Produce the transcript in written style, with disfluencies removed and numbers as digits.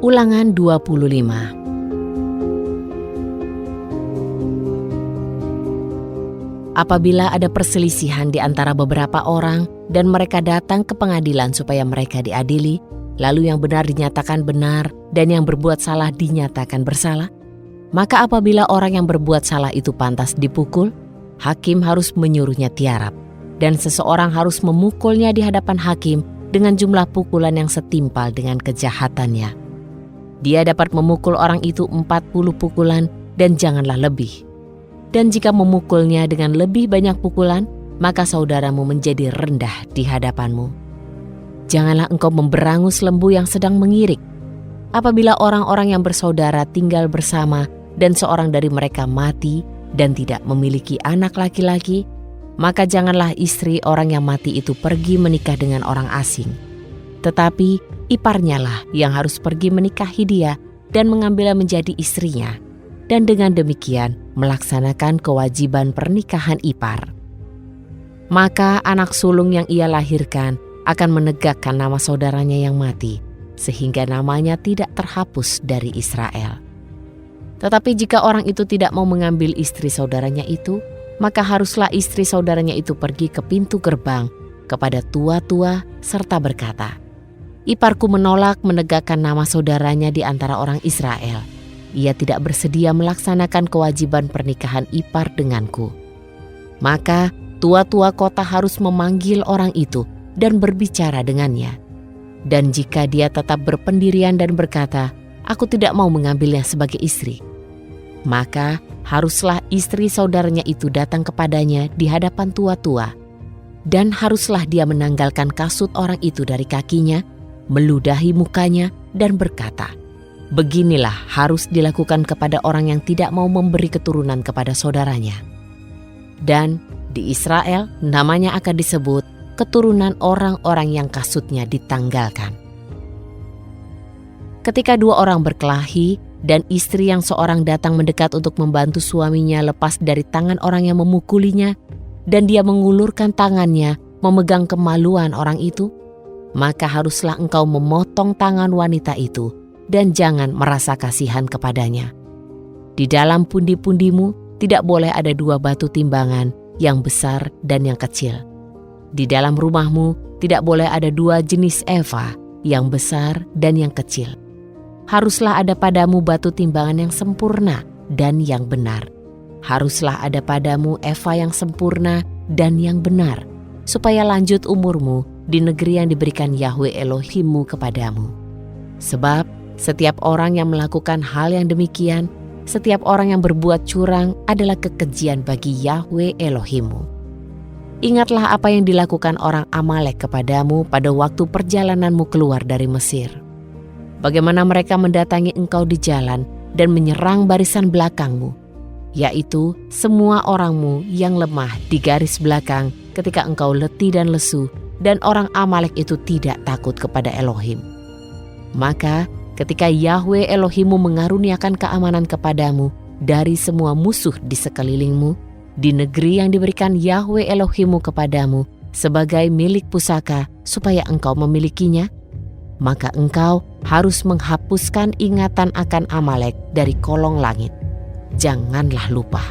Ulangan 25. Apabila ada perselisihan di antara beberapa orang dan mereka datang ke pengadilan supaya mereka diadili, lalu yang benar dinyatakan benar dan yang berbuat salah dinyatakan bersalah, maka apabila orang yang berbuat salah itu pantas dipukul, hakim harus menyuruhnya tiarap, dan seseorang harus memukulnya di hadapan hakim dengan jumlah pukulan yang setimpal dengan kejahatannya. Dia dapat memukul orang itu 40 pukulan dan janganlah lebih. Dan jika memukulnya dengan lebih banyak pukulan, maka saudaramu menjadi rendah di hadapanmu. Janganlah engkau memberangus lembu yang sedang mengirik. Apabila orang-orang yang bersaudara tinggal bersama dan seorang dari mereka mati dan tidak memiliki anak laki-laki, maka janganlah istri orang yang mati itu pergi menikah dengan orang asing. Tetapi iparnya lah yang harus pergi menikahi dia dan mengambilnya menjadi istrinya, dan dengan demikian melaksanakan kewajiban pernikahan ipar. Maka anak sulung yang ia lahirkan akan menegakkan nama saudaranya yang mati, sehingga namanya tidak terhapus dari Israel. Tetapi jika orang itu tidak mau mengambil istri saudaranya itu, maka haruslah istri saudaranya itu pergi ke pintu gerbang kepada tua-tua serta berkata, "Iparku menolak menegakkan nama saudaranya di antara orang Israel. Ia tidak bersedia melaksanakan kewajiban pernikahan ipar denganku." Maka tua-tua kota harus memanggil orang itu dan berbicara dengannya. Dan jika dia tetap berpendirian dan berkata, "Aku tidak mau mengambilnya sebagai istri," maka haruslah istri saudaranya itu datang kepadanya di hadapan tua-tua. Dan haruslah dia menanggalkan kasut orang itu dari kakinya, meludahi mukanya dan berkata, "Beginilah harus dilakukan kepada orang yang tidak mau memberi keturunan kepada saudaranya." Dan di Israel namanya akan disebut keturunan orang-orang yang kasutnya ditanggalkan. Ketika dua orang berkelahi dan istri yang seorang datang mendekat untuk membantu suaminya lepas dari tangan orang yang memukulinya, dan dia mengulurkan tangannya memegang kemaluan orang itu, maka haruslah engkau memotong tangan wanita itu dan jangan merasa kasihan kepadanya. Di dalam pundi-pundimu tidak boleh ada dua batu timbangan, yang besar dan yang kecil. Di dalam rumahmu tidak boleh ada dua jenis eva, yang besar dan yang kecil. Haruslah ada padamu batu timbangan yang sempurna dan yang benar. Haruslah ada padamu eva yang sempurna dan yang benar, supaya lanjut umurmu di negeri yang diberikan Yahwe Elohimmu kepadamu. Sebab setiap orang yang melakukan hal yang demikian, setiap orang yang berbuat curang adalah kekejian bagi Yahwe Elohimmu. Ingatlah apa yang dilakukan orang Amalek kepadamu pada waktu perjalananmu keluar dari Mesir. Bagaimana mereka mendatangi engkau di jalan dan menyerang barisan belakangmu, yaitu semua orangmu yang lemah di garis belakang ketika engkau letih dan lesu, dan orang Amalek itu tidak takut kepada Elohim. Maka ketika Yahwe Elohimmu mengaruniakan keamanan kepadamu dari semua musuh di sekelilingmu, di negeri yang diberikan Yahwe Elohimmu kepadamu sebagai milik pusaka supaya engkau memilikinya, maka engkau harus menghapuskan ingatan akan Amalek dari kolong langit. Janganlah lupa.